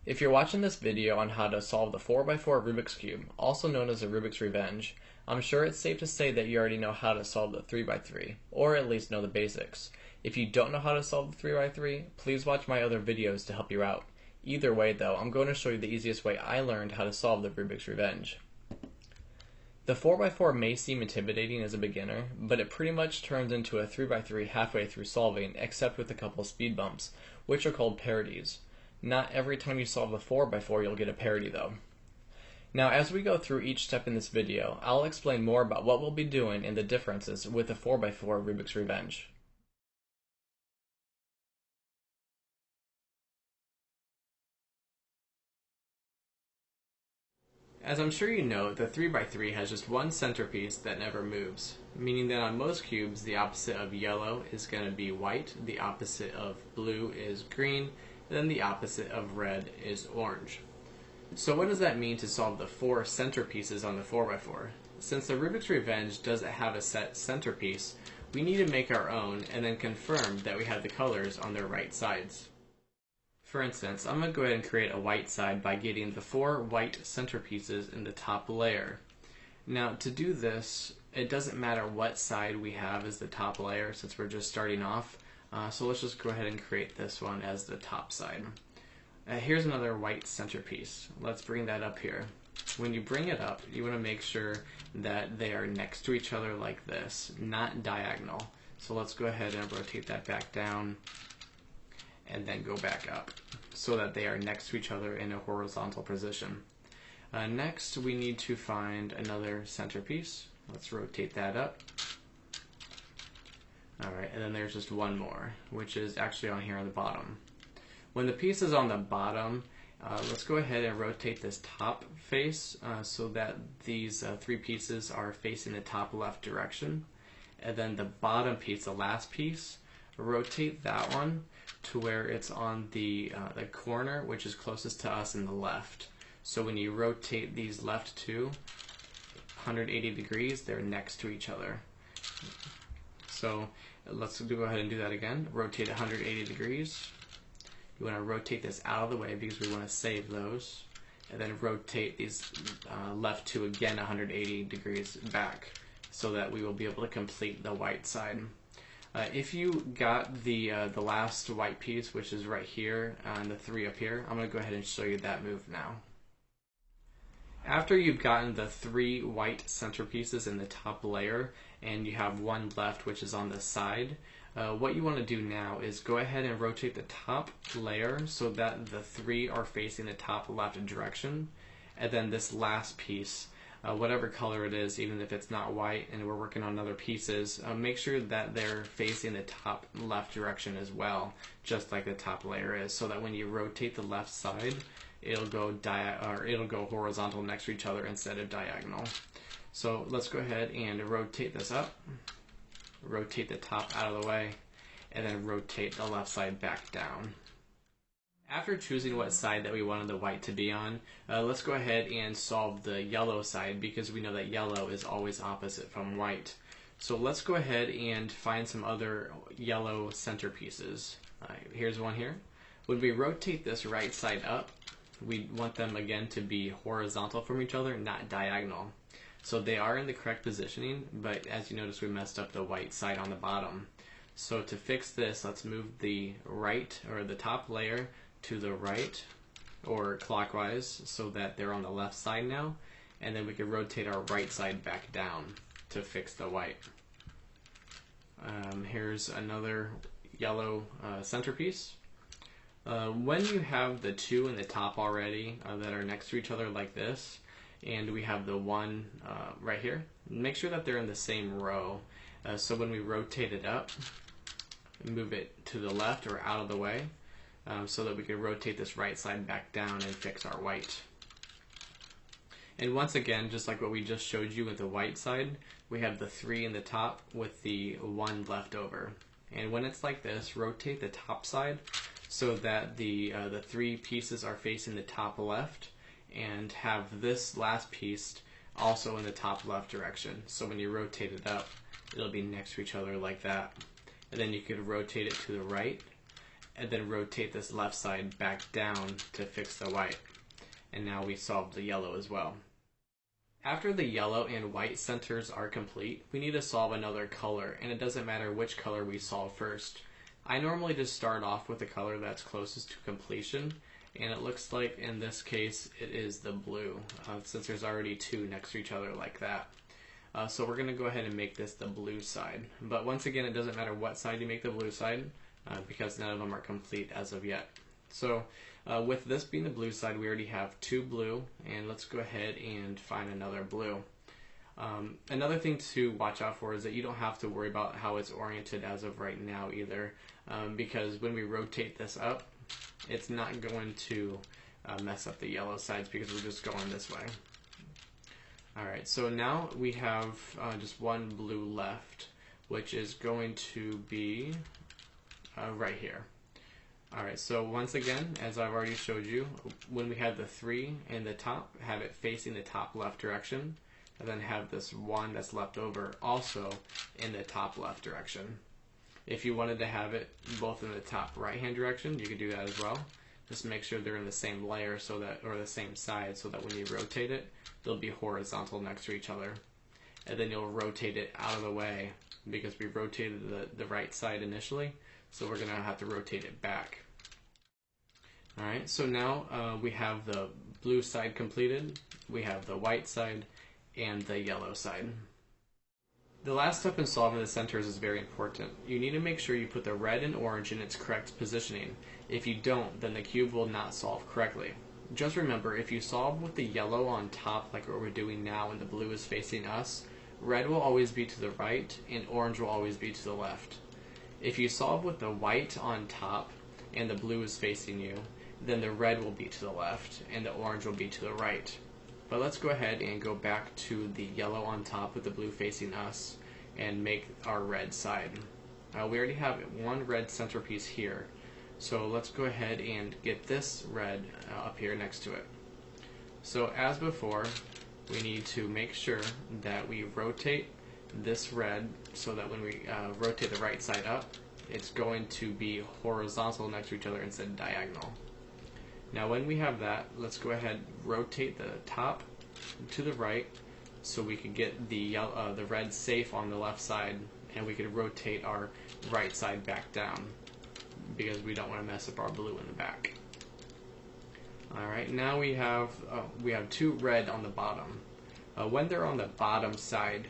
If you're watching this video on how to solve the 4x4 Rubik's Cube, also known as the Rubik's Revenge, I'm sure it's safe to say that you already know how to solve the 3x3, or at least know the basics. If you don't know how to solve the 3x3, please watch my other videos to help you out. Either way though, I'm going to show you the easiest way I learned how to solve the Rubik's Revenge. The 4x4 may seem intimidating as a beginner, but it pretty much turns into a 3x3 halfway through solving, except with a couple speed bumps, which are called parodies. Not every time you solve a 4x4 you'll get a parody though. Now as we go through each step in this video, I'll explain more about what we'll be doing and the differences with the 4x4 Rubik's Revenge. As I'm sure you know, the 3x3 has just one centerpiece that never moves, meaning that on most cubes the opposite of yellow is going to be white, the opposite of blue is green, and then the opposite of red is orange. So what does that mean to solve the four centerpieces on the 4x4? Since the Rubik's Revenge doesn't have a set centerpiece, we need to make our own and then confirm that we have the colors on their right sides. For instance, I'm going to go ahead and create a white side by getting the four white centerpieces in the top layer. Now to do this, it doesn't matter what side we have as the top layer since we're just starting off. So let's just go ahead and create this one as the top side. Here's another white centerpiece. Let's bring that up here. When you bring it up, you want to make sure that they are next to each other like this, not diagonal. So let's go ahead and rotate that back down and then go back up so that they are next to each other in a horizontal position. Next, we need to find another centerpiece. Let's rotate that up. Alright, and then there's just one more, which is actually on here on the bottom. When the piece is on the bottom, let's go ahead and rotate this top face so that these three pieces are facing the top left direction. And then the bottom piece, the last piece, rotate that one to where it's on the corner, which is closest to us in the left. So when you rotate these left two 180 degrees, they're next to each other. So let's go ahead and do that again. Rotate 180 degrees. You want to rotate this out of the way because we want to save those. And then rotate these left two again 180 degrees back so that we will be able to complete the white side. If you got the last white piece, which is right here, and the three up here, I'm going to go ahead and show you that move now. After you've gotten the three white centerpieces in the top layer, and you have one left which is on the side, what you want to do now is go ahead and rotate the top layer so that the three are facing the top left direction, and then this last piece, whatever color it is, even if it's not white and we're working on other pieces, make sure that they're facing the top left direction as well, just like the top layer is, so that when you rotate the left side, it'll go horizontal next to each other instead of diagonal. So let's go ahead and rotate this up, rotate the top out of the way, and then rotate the left side back down. After choosing what side that we wanted the white to be on, let's go ahead and solve the yellow side because we know that yellow is always opposite from white. So let's go ahead and find some other yellow centerpieces. Here's one here. When we rotate this right side up, we want them again to be horizontal from each other, not diagonal. So they are in the correct positioning, but as you notice we messed up the white side on the bottom. So to fix this, let's move the right, or the top layer, to the right or clockwise so that they're on the left side now, and then we can rotate our right side back down to fix the white. Here's another yellow centerpiece. When you have the two in the top already that are next to each other like this, and we have the one right here, make sure that they're in the same row. So when we rotate it up, move it to the left or out of the way, so that we can rotate this right side back down and fix our white. And once again, just like what we just showed you with the white side, we have the three in the top with the one left over. And when it's like this, rotate the top side so that the three pieces are facing the top left, and have this last piece also in the top left direction. So when you rotate it up, it'll be next to each other like that. And then you could rotate it to the right, and then rotate this left side back down to fix the white. And now we solved the yellow as well. After the yellow and white centers are complete, we need to solve another color, and it doesn't matter which color we solve first. I normally just start off with the color that's closest to completion, and it looks like in this case it is the blue, since there's already two next to each other like that. So we're going to go ahead and make this the blue side. But once again, it doesn't matter what side you make the blue side, because none of them are complete as of yet. So with this being the blue side, we already have two blue, and let's go ahead and find another blue. Another thing to watch out for is that you don't have to worry about how it's oriented as of right now either, because when we rotate this up, it's not going to mess up the yellow sides because we're just going this way. Alright, so now we have just one blue left, which is going to be right here. Alright, so once again, as I've already showed you, when we have the 3 in the top, have it facing the top left direction, and then have this 1 that's left over also in the top left direction. If you wanted to have it both in the top right hand direction, you could do that as well. Just make sure they're in the same layer so that, or the same side, so that when you rotate it, they'll be horizontal next to each other. And then you'll rotate it out of the way because we rotated the right side initially, so we're going to have to rotate it back. Alright, so now we have the blue side completed, we have the white side, and the yellow side. The last step in solving the centers is very important. You need to make sure you put the red and orange in its correct positioning. If you don't, then the cube will not solve correctly. Just remember, if you solve with the yellow on top like what we're doing now and the blue is facing us, red will always be to the right and orange will always be to the left. If you solve with the white on top and the blue is facing you, then the red will be to the left and the orange will be to the right. But let's go ahead and go back to the yellow on top with the blue facing us and make our red side. We already have one red centerpiece here, so let's go ahead and get this red up here next to it. So as before, we need to make sure that we rotate this red so that when we rotate the right side up, it's going to be horizontal next to each other instead of diagonal. Now when we have that, let's go ahead and rotate the top to the right so we can get the red safe on the left side, and we can rotate our right side back down because we don't want to mess up our blue in the back. Alright, now we have two red on the bottom. When they're on the bottom side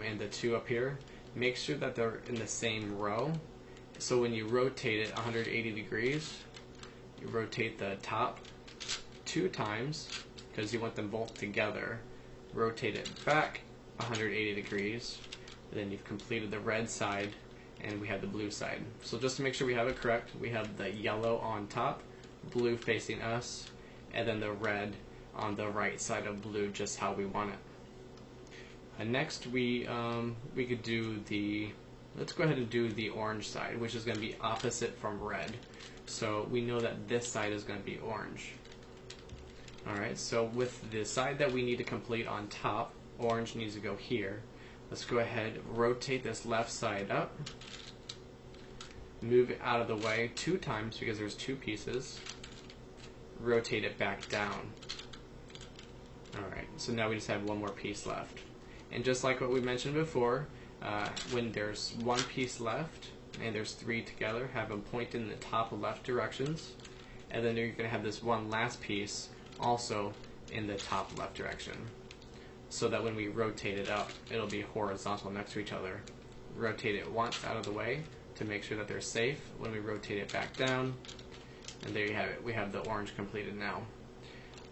and the two up here, make sure that they're in the same row. So when you rotate it 180 degrees, you rotate the top 2 times because you want them both together. Rotate it back 180 degrees. Then you've completed the red side and we have the blue side. So just to make sure we have it correct, we have the yellow on top, blue facing us, and then the red on the right side of blue, just how we want it. And next we could do let's go ahead and do the orange side, which is going to be opposite from red. So we know that this side is going to be orange. Alright, so with the side that we need to complete on top, orange needs to go here. Let's go ahead, rotate this left side up, move it out of the way 2 times because there's 2 pieces, rotate it back down. Alright, so now we just have one more piece left. And just like what we mentioned before, when there's 1 piece left and there's 3 together, have them point in the top left directions, and then you're going to have this one last piece also in the top left direction, so that when we rotate it up, it'll be horizontal next to each other. Rotate it once out of the way to make sure that they're safe. When we rotate it back down, and there you have it. We have the orange completed now.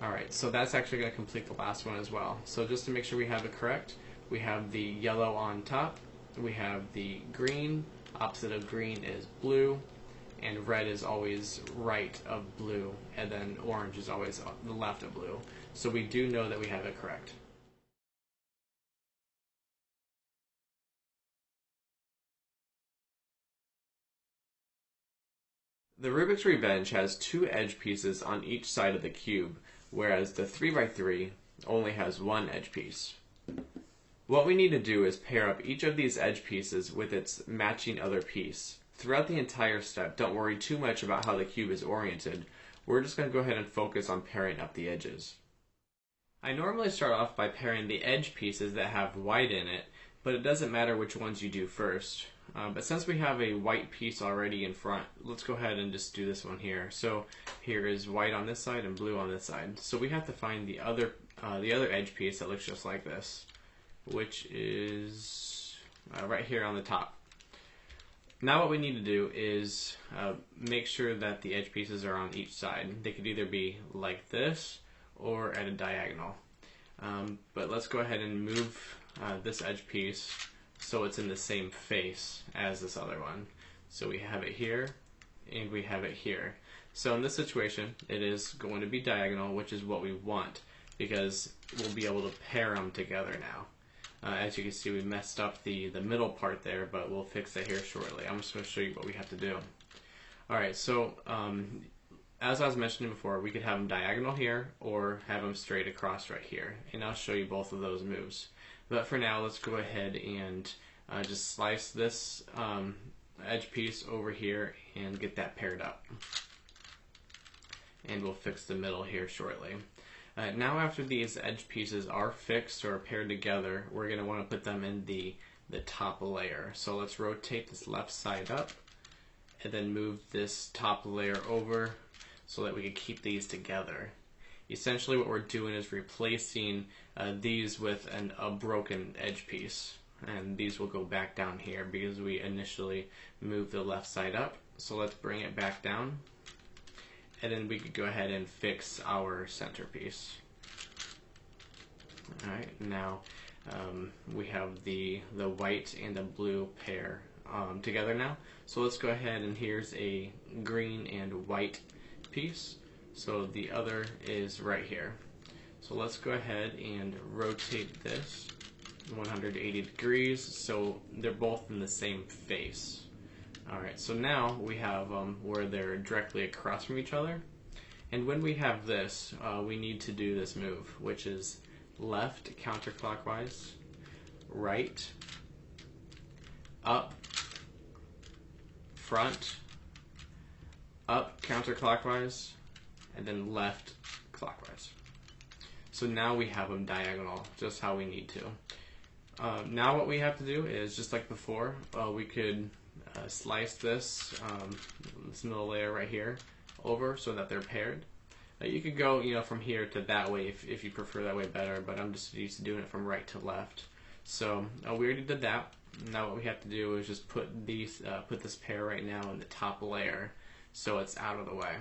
Alright, so that's actually going to complete the last one as well. So just to make sure we have it correct, we have the yellow on top, we have the green, opposite of green is blue, and red is always right of blue, and then orange is always the left of blue. So we do know that we have it correct. The Rubik's Revenge has 2 edge pieces on each side of the cube, whereas the 3x3 only has 1 edge piece. What we need to do is pair up each of these edge pieces with its matching other piece. Throughout the entire step, don't worry too much about how the cube is oriented. We're just going to go ahead and focus on pairing up the edges. I normally start off by pairing the edge pieces that have white in it, but it doesn't matter which ones you do first. But since we have a white piece already in front, let's go ahead and just do this one here. So here is white on this side and blue on this side. So we have to find the other edge piece that looks just like this, which is right here on the top. Now what we need to do is make sure that the edge pieces are on each side. They could either be like this or at a diagonal. But let's go ahead and move this edge piece so it's in the same face as this other one. So we have it here and we have it here. So in this situation, it is going to be diagonal, which is what we want because we'll be able to pair them together now. As you can see, we messed up the middle part there, but we'll fix that here shortly. I'm just going to show you what we have to do. Alright, so as I was mentioning before, we could have them diagonal here or have them straight across right here. And I'll show you both of those moves. But for now, let's go ahead and just slice this edge piece over here and get that paired up. And we'll fix the middle here shortly. Now after these edge pieces are fixed or paired together, we're going to want to put them in the top layer. So let's rotate this left side up and then move this top layer over so that we can keep these together. Essentially what we're doing is replacing these with a broken edge piece. And these will go back down here because we initially moved the left side up. So let's bring it back down. And then we could go ahead and fix our centerpiece. Alright, now we have the white and the blue pair together now. So let's go ahead and here's a green and white piece. So the other is right here. So let's go ahead and rotate this 180 degrees so they're both in the same face. Alright, so now we have where they're directly across from each other. And when we have this, we need to do this move, which is left counterclockwise, right, up, front, up counterclockwise, and then left clockwise. So now we have them diagonal, just how we need to. Now what we have to do is, just like before, we could slice this middle layer right here over so that they're paired. You could go, from here to that way if you prefer that way better, but I'm just used to doing it from right to left. So we already did that. Now what we have to do is just put this pair right now in the top layer so it's out of the way.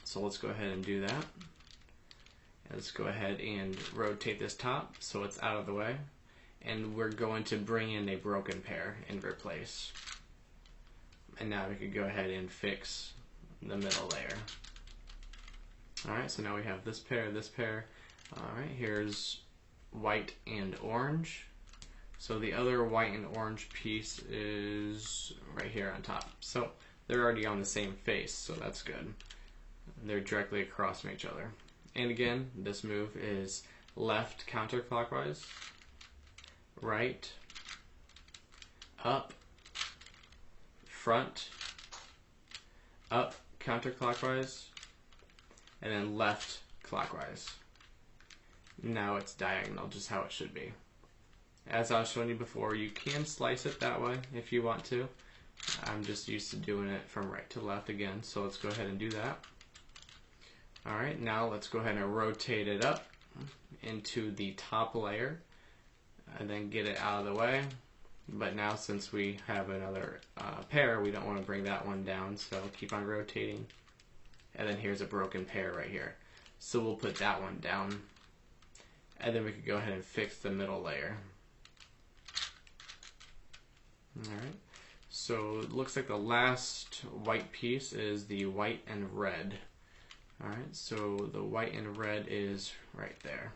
So let's go ahead and do that. And let's go ahead and rotate this top so it's out of the way. And we're going to bring in a broken pair and replace. And now we could go ahead and fix the middle layer. Alright, so now we have this pair, this pair. Alright, here's white and orange. So the other white and orange piece is right here on top. So they're already on the same face, so that's good. They're directly across from each other. And again, this move is left counterclockwise, right, up, front, up counterclockwise, and then left clockwise. Now it's diagonal, just how it should be. As I was showing you before, you can slice it that way if you want to. I'm just used to doing it from right to left again, so let's go ahead and do that. Alright, now let's go ahead and rotate it up into the top layer and then get it out of the way. But now since we have another pair, we don't want to bring that one down, so keep on rotating. And then here's a broken pair right here. So we'll put that one down. And then we could go ahead and fix the middle layer. Alright, so it looks like the last white piece is the white and red. Alright, so the white and red is right there.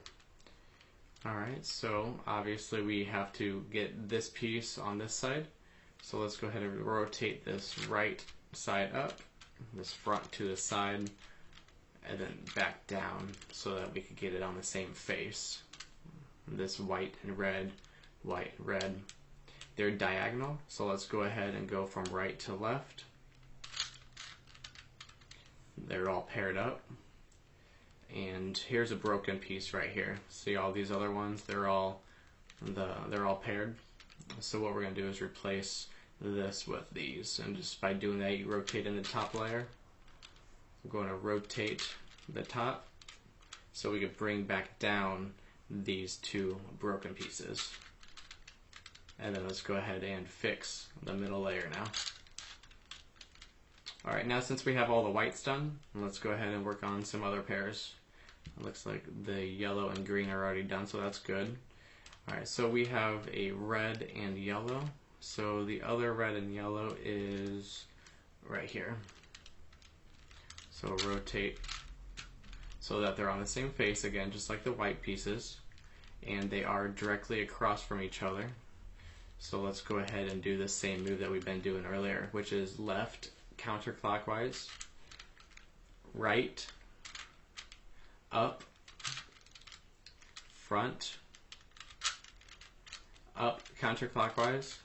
Alright, so obviously we have to get this piece on this side. So let's go ahead and rotate this right side up, this front to the side, and then back down so that we could get it on the same face. This white and red, white, red. they're diagonal. So let's go ahead and go from right to left. They're all paired up. And here's a broken piece right here. See all these other ones? They're all paired. So what we're going to do is replace this with these, and just by doing that, you rotate in the top layer. I'm going to rotate the top so we could bring back down these two broken pieces. And then let's go ahead and fix the middle layer now. Alright, now since we have all the whites done, let's go ahead and work on some other pairs. It looks like the yellow and green are already done, so that's good. Alright, so we have a red and yellow. So the other red and yellow is right here. So rotate so that they're on the same face again, just like the white pieces, and they are directly across from each other. So let's go ahead and do the same move that we've been doing earlier, which is left counterclockwise, right, up, front, up counterclockwise,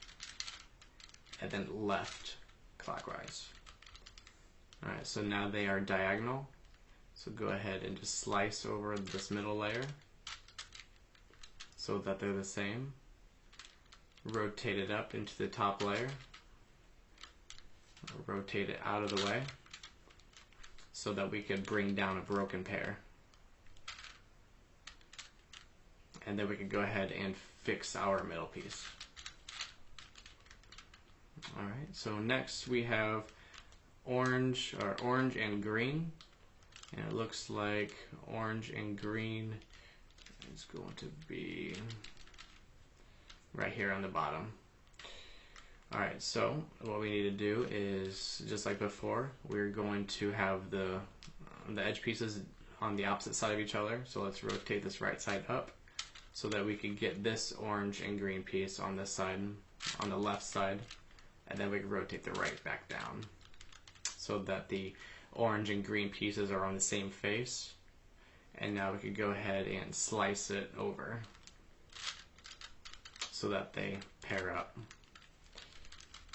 and then left clockwise. Alright, so now they are diagonal. So go ahead and just slice over this middle layer so that they're the same. Rotate it up into the top layer. Rotate it out of the way so that we could bring down a broken pair. And then we can go ahead and fix our middle piece. Alright, so next we have orange and green. And it looks like orange and green is going to be right here on the bottom. Alright, so what we need to do is, just like before, we're going to have the edge pieces on the opposite side of each other. So let's rotate this right side up so that we can get this orange and green piece on this side, on the left side, and then we can rotate the right back down so that the orange and green pieces are on the same face. And now we could go ahead and slice it over so that they pair up.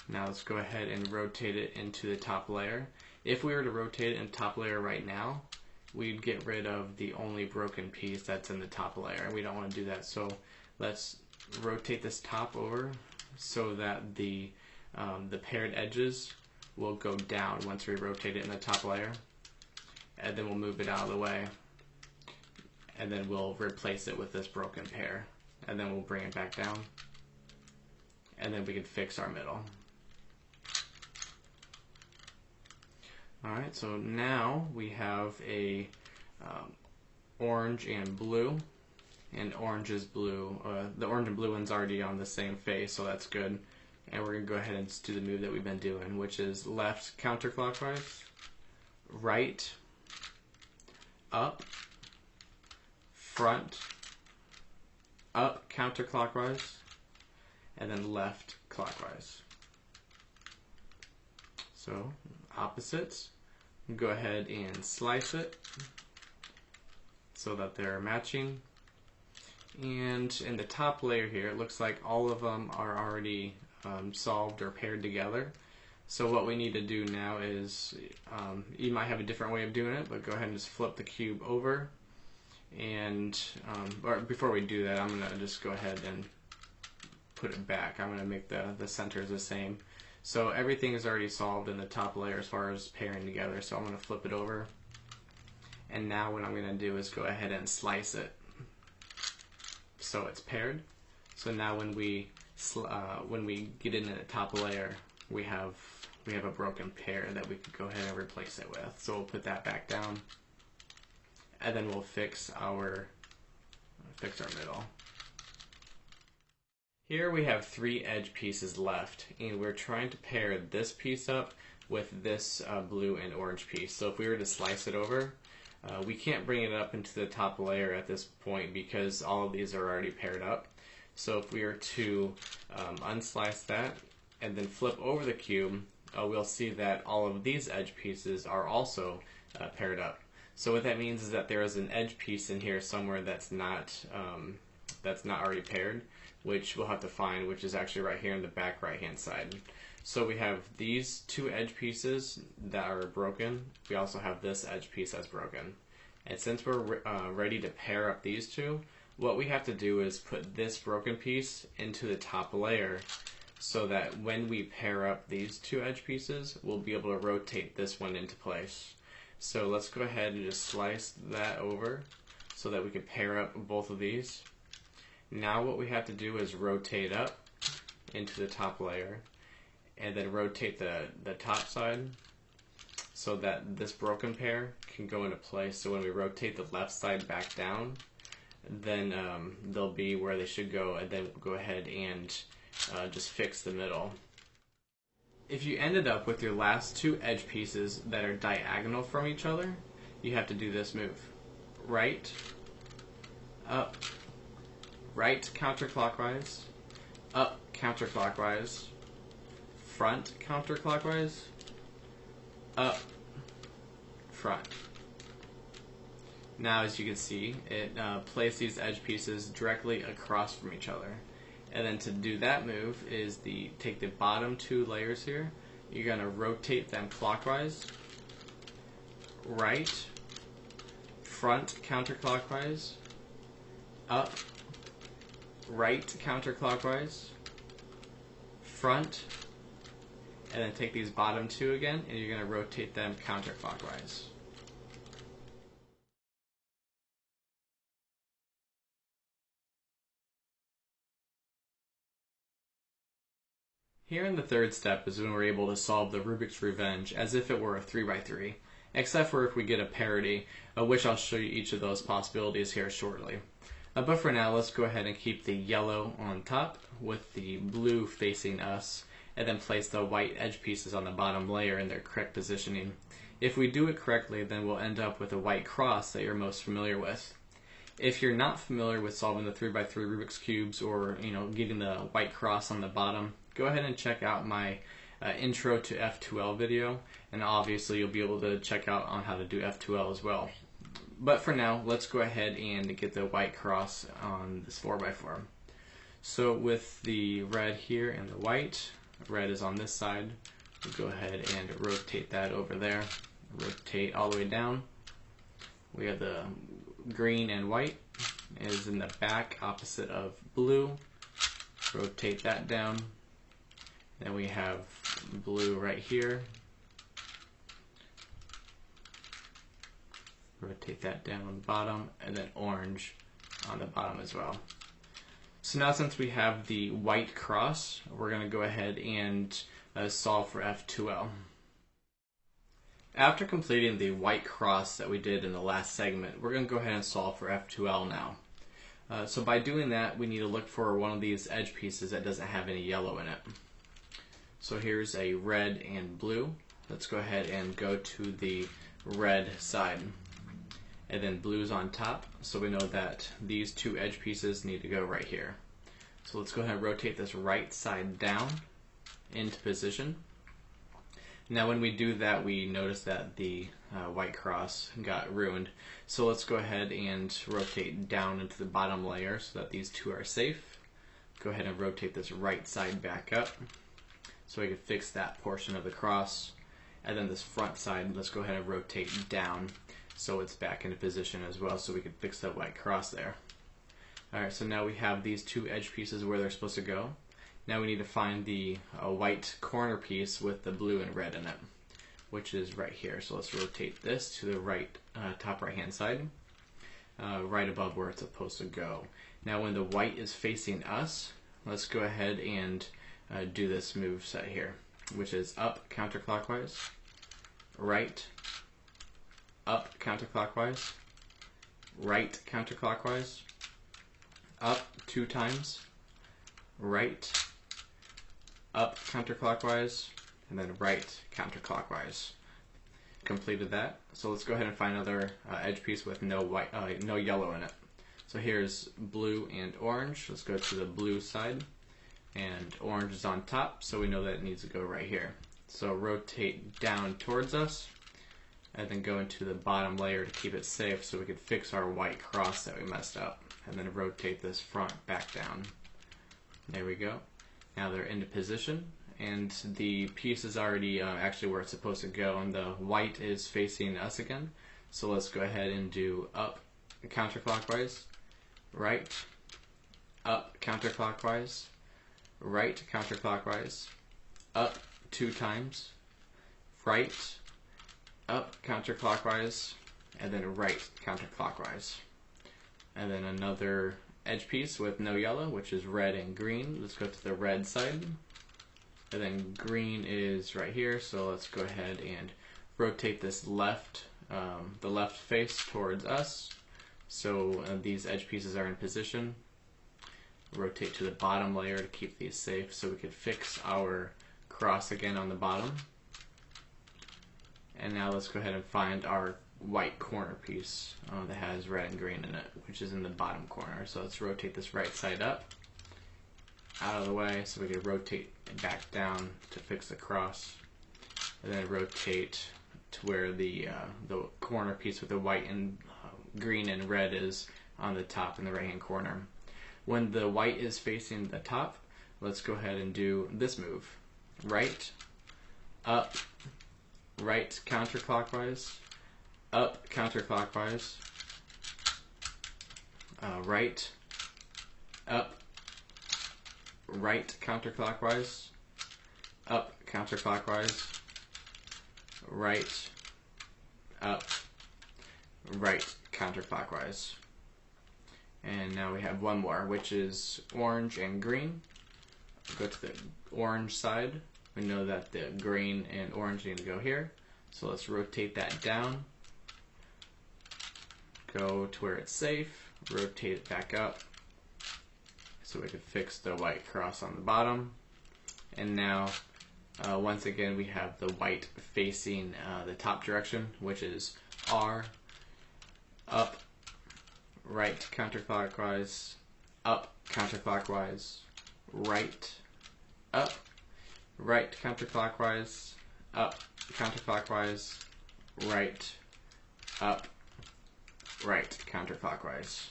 Now let's go ahead and rotate it into the top layer. If we were to rotate it in top layer right now, we'd get rid of the only broken piece that's in the top layer, and we don't want to do that. So let's rotate this top over so that the paired edges will go down once we rotate it in the top layer, and then we'll move it out of the way, and then we'll replace it with this broken pair, and then we'll bring it back down, and then we can fix our middle. Alright, so now we have a orange and blue, and orange is blue. The orange and blue one's already on the same face, so that's good. And we're going to go ahead and just do the move that we've been doing, which is left counterclockwise, right, up, front, up counterclockwise, and then left clockwise. So opposites, go ahead and slice it so that they're matching. And in the top layer here, it looks like all of them are already solved or paired together. So what we need to do now is, you might have a different way of doing it, but go ahead and just flip the cube over. And or before we do that, I'm going to just go ahead and put it back. I'm going to make the centers the same. So everything is already solved in the top layer as far as pairing together. So I'm going to flip it over. And now what I'm going to do is go ahead and slice it so it's paired. So now when we get into the top layer, we have a broken pair that we could go ahead and replace it with. So we'll put that back down, and then we'll fix our middle. Here we have 3 edge pieces left, and we're trying to pair this piece up with this blue and orange piece. So if we were to slice it over, we can't bring it up into the top layer at this point because all of these are already paired up. So if we were to unslice that and then flip over the cube, we'll see that all of these edge pieces are also paired up. So what that means is that there is an edge piece in here somewhere that's not already paired, which we'll have to find, which is actually right here in the back right hand side. So we have these two edge pieces that are broken. We also have this edge piece that's broken. And since we're ready to pair up these two, what we have to do is put this broken piece into the top layer so that when we pair up these two edge pieces, we'll be able to rotate this one into place. So let's go ahead and just slice that over so that we can pair up both of these. Now what we have to do is rotate up into the top layer and then rotate the top side so that this broken pair can go into place. So when we rotate the left side back down, then they'll be where they should go, and then we'll go ahead and just fix the middle. If you ended up with your last two edge pieces that are diagonal from each other, you have to do this move. Right, up, right counterclockwise, up counterclockwise, front counterclockwise, up, front. Now as you can see, it placed these edge pieces directly across from each other. And then to do that move is take the bottom two layers here, you're going to rotate them clockwise, right, front counterclockwise, up, right counterclockwise, front, and then take these bottom two again, and you're going to rotate them counterclockwise. Here in the third step is when we're able to solve the Rubik's Revenge as if it were a 3x3, except for if we get a parity, which I'll show you each of those possibilities here shortly. But for now, let's go ahead and keep the yellow on top with the blue facing us, and then place the white edge pieces on the bottom layer in their correct positioning. If we do it correctly, then we'll end up with a white cross that you're most familiar with. If you're not familiar with solving the 3x3 Rubik's Cubes, or getting the white cross on the bottom, go ahead and check out my intro to F2L video, and obviously you'll be able to check out on how to do F2L as well. But for now, let's go ahead and get the white cross on this 4x4. So with the red here and the white, red is on this side, we'll go ahead and rotate that over there, rotate all the way down. We have the green and white is in the back opposite of blue, rotate that down. Then we have blue right here, rotate that down on the bottom, and then orange on the bottom as well. So now since we have the white cross, we're going to go ahead and solve for F2L. After completing the white cross that we did in the last segment, we're going to go ahead and solve for F2L now. So by doing that, we need to look for one of these edge pieces that doesn't have any yellow in it. So here's a red and blue. Let's go ahead and go to the red side. And then blue's on top, so we know that these two edge pieces need to go right here. So let's go ahead and rotate this right side down into position. Now when we do that, we notice that the white cross got ruined. So let's go ahead and rotate down into the bottom layer so that these two are safe. Go ahead and rotate this right side back up so we can fix that portion of the cross. And then this front side, let's go ahead and rotate down so it's back into position as well, so we can fix that white cross there. Alright, so now we have these two edge pieces where they're supposed to go. Now we need to find the white corner piece with the blue and red in it, which is right here. So let's rotate this to the right, top right hand side, right above where it's supposed to go. Now when the white is facing us, let's go ahead and do this move set here, which is up counterclockwise, right, up counterclockwise, right counterclockwise, up 2 times, right, up counterclockwise, and then right counterclockwise. Completed that. So let's go ahead and find another edge piece with no white, no yellow in it. So here's blue and orange. Let's go to the blue side, and orange is on top, so we know that it needs to go right here. So rotate down towards us, and then go into the bottom layer to keep it safe so we can fix our white cross that we messed up. And then rotate this front back down. There we go. Now they're into position, and the piece is already actually where it's supposed to go, and the white is facing us again. So let's go ahead and do up counterclockwise, right, up counterclockwise, right counterclockwise, up 2 times, right, up counterclockwise, and then right counterclockwise. And then another edge piece with no yellow, which is red and green. Let's go to the red side. And then green is right here, so let's go ahead and rotate this left, the left face towards us. So these edge pieces are in position. Rotate to the bottom layer to keep these safe so we could fix our cross again on the bottom. And now let's go ahead and find our white corner piece that has red and green in it, which is in the bottom corner. So let's rotate this right side up, out of the way, so we can rotate it back down to fix the cross, and then rotate to where the corner piece with the white and green and red is on the top in the right hand corner. When the white is facing the top, let's go ahead and do this move: right, up, right counterclockwise, up counterclockwise, right, up, right counterclockwise, up counterclockwise, right, up, right counterclockwise. And now we have one more, which is orange and green. Go to the orange side. We know that the green and orange need to go here. So let's rotate that down. Go to where it's safe. Rotate it back up so we can fix the white cross on the bottom. And now, once again, we have the white facing the top direction, which is R, up, right counterclockwise, up counterclockwise, right, up, right counterclockwise, up counterclockwise, right, up, right counterclockwise.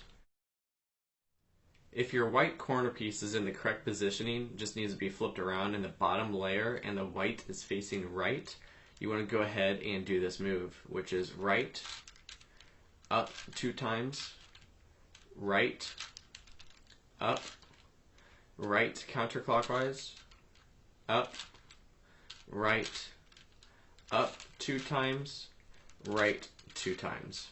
If your white corner piece is in the correct positioning, just needs to be flipped around in the bottom layer and the white is facing right, you want to go ahead and do this move, which is right, up 2 times, right, up, right counterclockwise, up, right, up 2 times, right 2 times.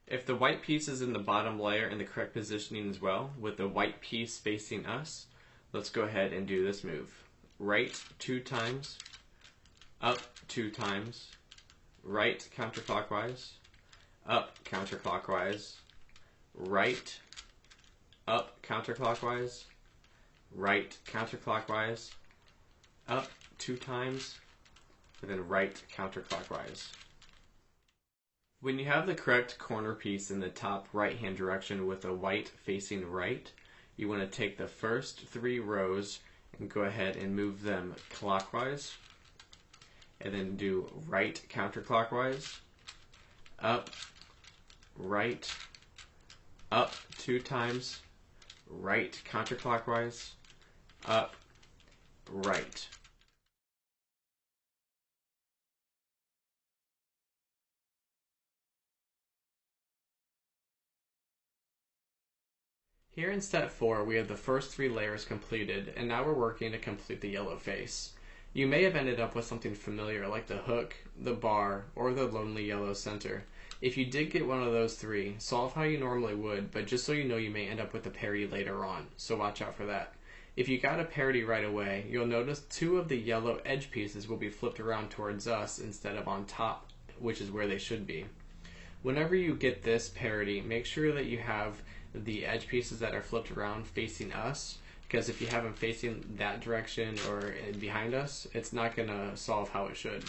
If the white piece is in the bottom layer in the correct positioning as well, with the white piece facing us, let's go ahead and do this move. Right 2 times, up 2 times, right counterclockwise, up counterclockwise, right, up counterclockwise, right counterclockwise, up 2 times, and then right counterclockwise. When you have the correct corner piece in the top right hand direction with a white facing right, you want to take the first 3 rows and go ahead and move them clockwise, and then do right counterclockwise, up, right, up 2 times, right counterclockwise, up, right. Here in step 4, we have the first 3 layers completed, and now we're working to complete the yellow face. You may have ended up with something familiar like the hook, the bar, or the lonely yellow center. If you did get one of those 3, solve how you normally would, but just so you know, you may end up with a parity later on, so watch out for that. If you got a parity right away, you'll notice 2 of the yellow edge pieces will be flipped around towards us instead of on top, which is where they should be. Whenever you get this parity, make sure that you have the edge pieces that are flipped around facing us, because if you have them facing that direction or behind us, it's not going to solve how it should.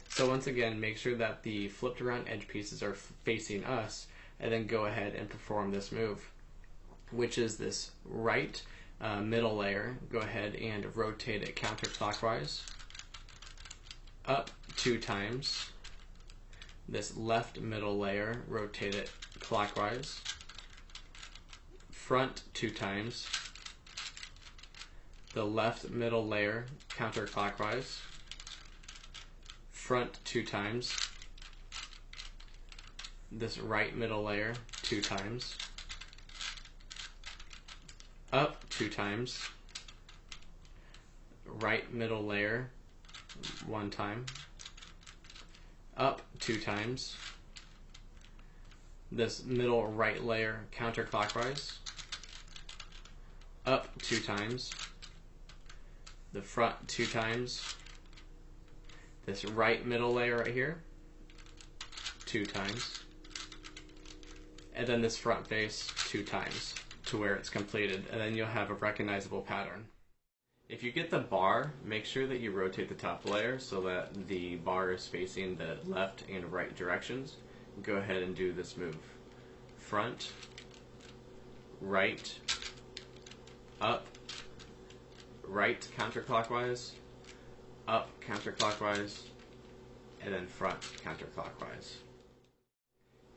So once again, make sure that the flipped around edge pieces are facing us, and then go ahead and perform this move, which is this right middle layer. Go ahead and rotate it counterclockwise, up 2 times. This left middle layer, rotate it clockwise, front 2 times, the left middle layer counterclockwise, front 2 times, this right middle layer 2 times, up 2 times, right middle layer 1 time, up 2 times, this middle right layer counterclockwise, up 2 times, the front 2 times, this right middle layer right here 2 times, and then this front face 2 times to where it's completed, and then you'll have a recognizable pattern. If you get the bar, make sure that you rotate the top layer so that the bar is facing the left and right directions. Go ahead and do this move. Front, right, up, right counterclockwise, up counterclockwise, and then front counterclockwise.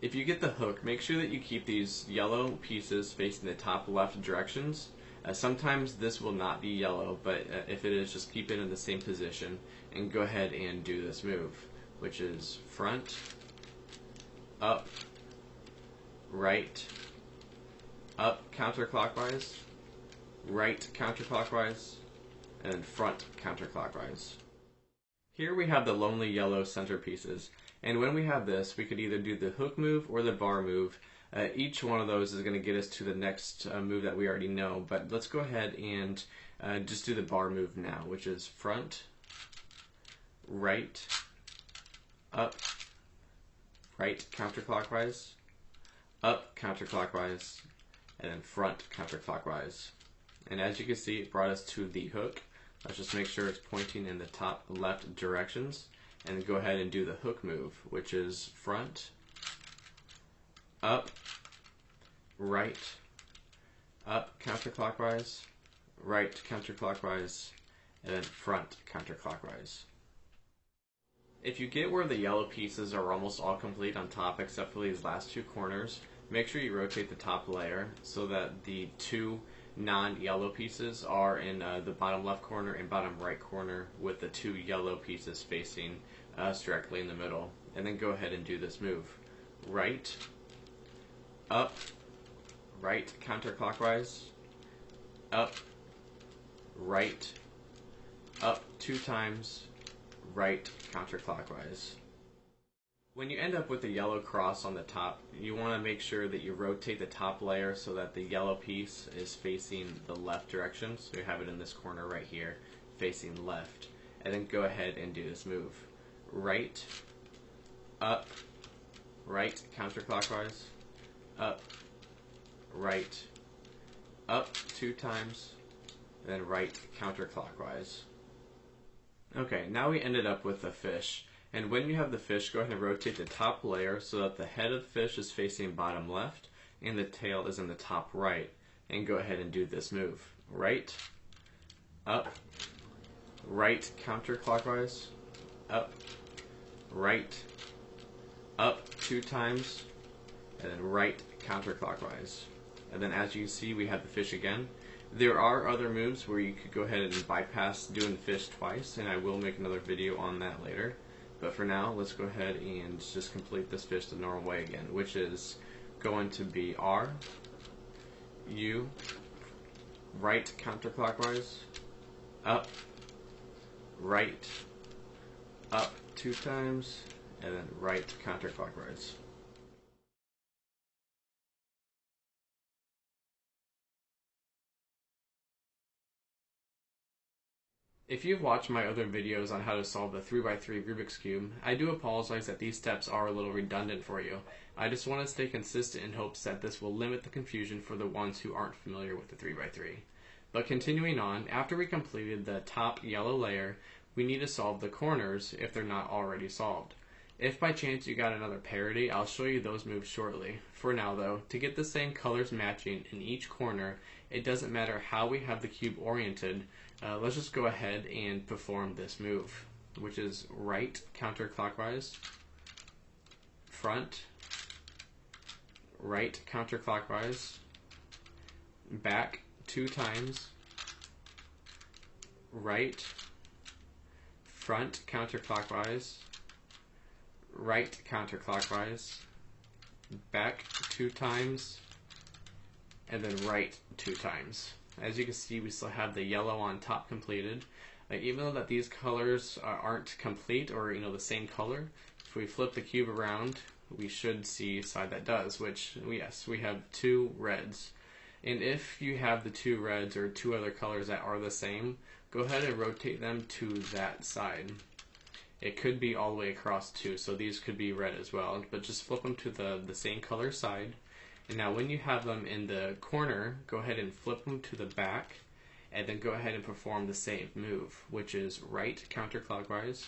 If you get the hook, make sure that you keep these yellow pieces facing the top left directions. Sometimes this will not be yellow, but if it is, just keep it in the same position and go ahead and do this move, which is front, up, right, up counterclockwise, right counterclockwise, and then front counterclockwise. Here we have the lonely yellow centerpieces, and when we have this, we could either do the hook move or the bar move. Each one of those is going to get us to the next move that we already know, but let's go ahead and just do the bar move now, which is front, right, up, right counterclockwise, up counterclockwise, and then front counterclockwise. And as you can see, it brought us to the hook. Let's just make sure it's pointing in the top left directions, and go ahead and do the hook move, which is front, up, right, up counterclockwise, right counterclockwise, and then front counterclockwise. If you get where the yellow pieces are almost all complete on top except for these last 2 corners, make sure you rotate the top layer so that the 2 non-yellow pieces are in the bottom left corner and bottom right corner, with the 2 yellow pieces facing us directly in the middle. And then go ahead and do this move. Right, up, right counterclockwise, up, right, up 2 times, right counterclockwise. When you end up with a yellow cross on the top, you want to make sure that you rotate the top layer so that the yellow piece is facing the left direction. So you have it in this corner right here, facing left. And then go ahead and do this move. Right, up, right counterclockwise, up, right, up 2 times, and then right counterclockwise. Okay, now we ended up with a fish. And when you have the fish, go ahead and rotate the top layer so that the head of the fish is facing bottom left and the tail is in the top right. And go ahead and do this move. Right, up, right counterclockwise, up, right, up 2 times, and then right counterclockwise. And then as you can see, we have the fish again. There are other moves where you could go ahead and bypass doing the fish twice, and I will make another video on that later. But for now, let's go ahead and just complete this fish the normal way again, which is going to be R, U, right counterclockwise, up, right, up 2 times, and then right counterclockwise. If you've watched my other videos on how to solve the 3x3 Rubik's Cube, I do apologize that these steps are a little redundant for you. I just want to stay consistent in hopes that this will limit the confusion for the ones who aren't familiar with the 3x3. But continuing on, after we completed the top yellow layer, we need to solve the corners if they're not already solved. If by chance you got another parody, I'll show you those moves shortly. For now though, to get the same colors matching in each corner, it doesn't matter how we have the cube oriented, let's just go ahead and perform this move, which is right counterclockwise, front, right counterclockwise, back 2 times, right, front counterclockwise, right counterclockwise, back 2 times, and then right 2 times. As you can see, we still have the yellow on top completed. Even though that these colors aren't complete, or the same color, if we flip the cube around, we should see a side that does, which, yes, we have 2 reds. And if you have the 2 reds or 2 other colors that are the same, go ahead and rotate them to that side. It could be all the way across too, so these could be red as well, but just flip them to the same color side. And now when you have them in the corner, go ahead and flip them to the back, and then go ahead and perform the same move, which is right counterclockwise,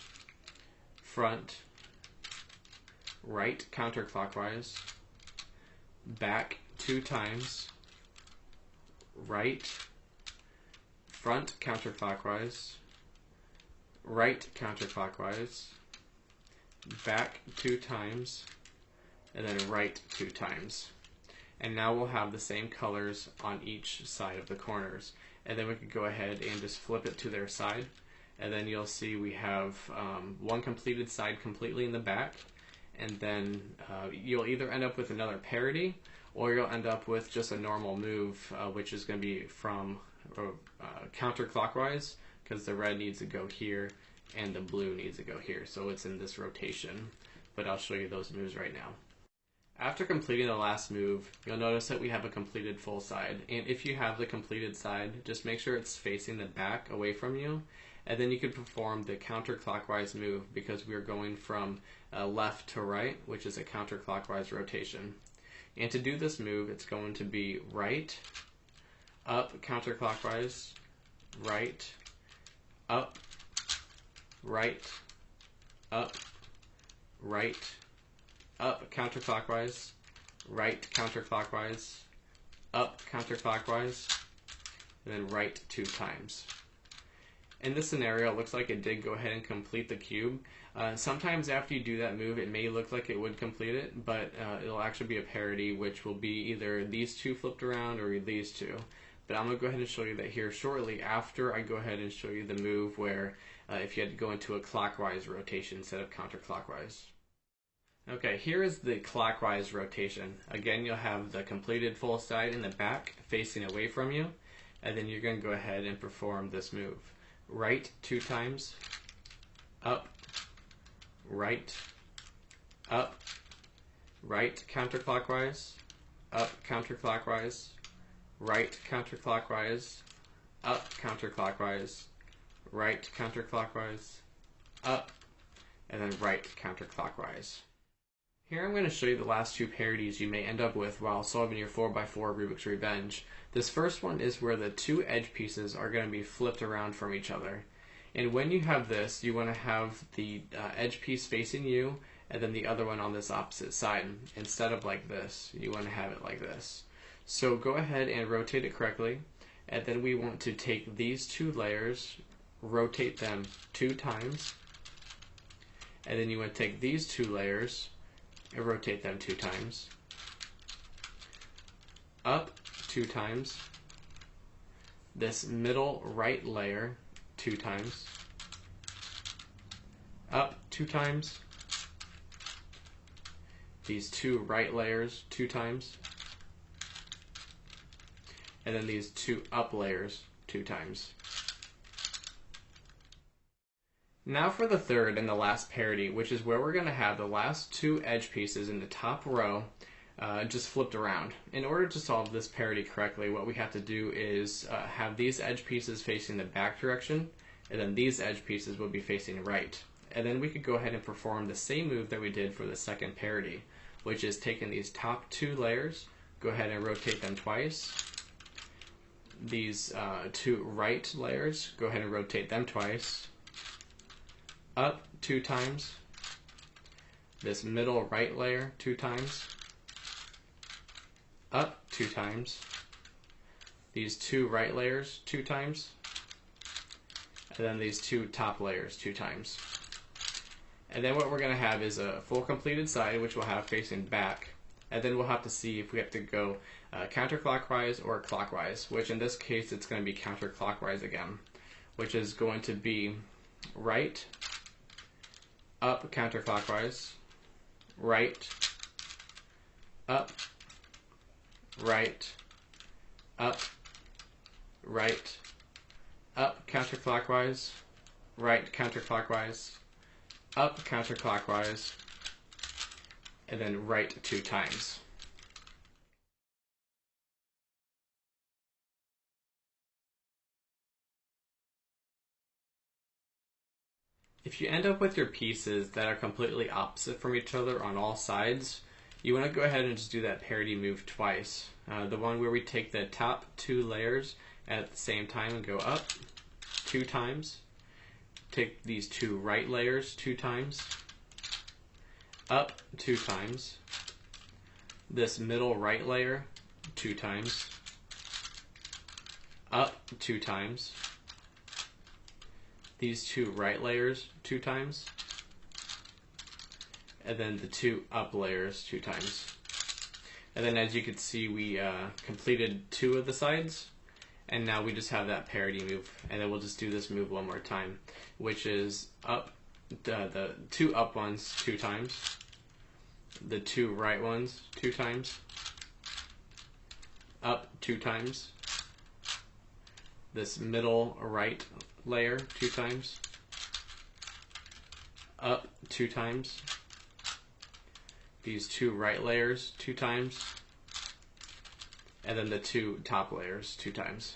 front, right counterclockwise, back 2 times, right, front counterclockwise, right counterclockwise, back 2 times, and then right 2 times. And now we'll have the same colors on each side of the corners. And then we could go ahead and just flip it to their side. And then you'll see we have one completed side completely in the back. And then you'll either end up with another parody, or you'll end up with just a normal move, which is going to be from counterclockwise, because the red needs to go here and the blue needs to go here. So it's in this rotation. But I'll show you those moves right now. After completing the last move, you'll notice that we have a completed full side. And if you have the completed side, just make sure it's facing the back away from you. And then you can perform the counterclockwise move, because we are going from left to right, which is a counterclockwise rotation. And to do this move, it's going to be right, up, counterclockwise, right, up, right, up, right, up counterclockwise, right counterclockwise, up counterclockwise, and then right 2 times. In this scenario, it looks like it did go ahead and complete the cube. Sometimes after you do that move, it may look like it would complete it, but it'll actually be a parody, which will be either these 2 flipped around or these 2. But I'm going to go ahead and show you that here shortly after I go ahead and show you the move where if you had to go into a clockwise rotation instead of counterclockwise. Okay, here is the clockwise rotation. Again, you'll have the completed full side in the back facing away from you, and then you're going to go ahead and perform this move. Right 2 times, up, right, up, right counterclockwise, up counterclockwise, right counterclockwise, up counterclockwise, right counterclockwise, up, and then right counterclockwise. Here I'm going to show you the last 2 parodies you may end up with while solving your 4x4 Rubik's Revenge. This first one is where the 2 edge pieces are going to be flipped around from each other. And when you have this, you want to have the edge piece facing you and then the other one on this opposite side. Instead of like this, you want to have it like this. So go ahead and rotate it correctly, and then we want to take these 2 layers, rotate them 2 times, and then you want to take these 2 layers and rotate them 2 times, up 2 times, this middle right layer 2 times, up 2 times, these 2 right layers 2 times, and then these 2 up layers 2 times. Now for the third and the last parody, which is where we're going to have the last 2 edge pieces in the top row just flipped around. In order to solve this parody correctly, what we have to do is have these edge pieces facing the back direction, and then these edge pieces will be facing right. And then we could go ahead and perform the same move that we did for the second parody, which is taking these top 2 layers, go ahead and rotate them twice. These 2 right layers, go ahead and rotate them twice. Up 2 times, this middle right layer 2 times, up 2 times, these 2 right layers 2 times, and then these 2 top layers 2 times. And then what we're going to have is a full completed side, which we'll have facing back, and then we'll have to see if we have to go counterclockwise or clockwise, which in this case it's going to be counterclockwise again. which is going to be right, up counterclockwise, right, up, right, up, right, up counterclockwise, right counterclockwise, up counterclockwise, and then right 2 times. If you end up with your pieces that are completely opposite from each other on all sides, you want to go ahead and just do that parity move twice. The one where we take the top 2 layers at the same time and go up 2 times. Take these 2 right layers 2 times, up 2 times, this middle right layer 2 times, up 2 times, these 2 right layers 2 times, and then the 2 up layers 2 times. And then as you can see, we completed 2 of the sides, and now we just have that parity move. And then we'll just do this move one more time, which is up, the 2 up ones 2 times, the 2 right ones 2 times, up 2 times, this middle right layer 2 times, up 2 times, these 2 right layers 2 times, and then the 2 top layers 2 times.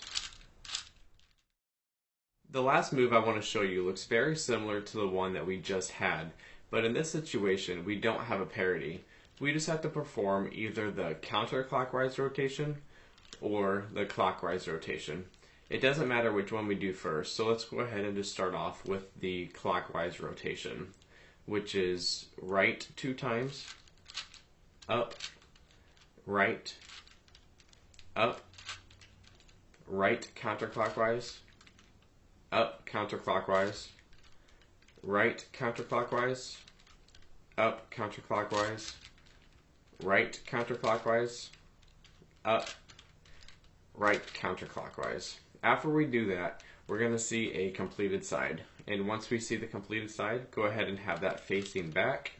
The last move I want to show you looks very similar to the one that we just had, but in this situation we don't have a parity. We just have to perform either the counterclockwise rotation or the clockwise rotation. It doesn't matter which one we do first, so let's go ahead and just start off with the clockwise rotation, which is right 2 times, up, right, up, right counterclockwise, up counterclockwise, right counterclockwise, up counterclockwise, right counterclockwise, up, right counterclockwise. After we do that, we're going to see a completed side. And once we see the completed side, go ahead and have that facing back.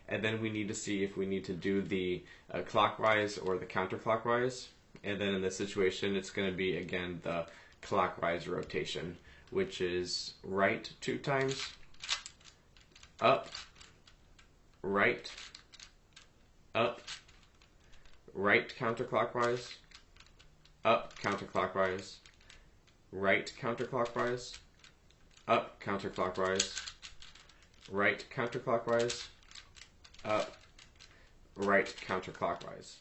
And then we need to see if we need to do the clockwise or the counterclockwise. And then in this situation, it's going to be, again, the clockwise rotation, which is right 2 times, up, right counterclockwise, up counterclockwise, right counterclockwise, up counterclockwise, right counterclockwise, up, right counterclockwise.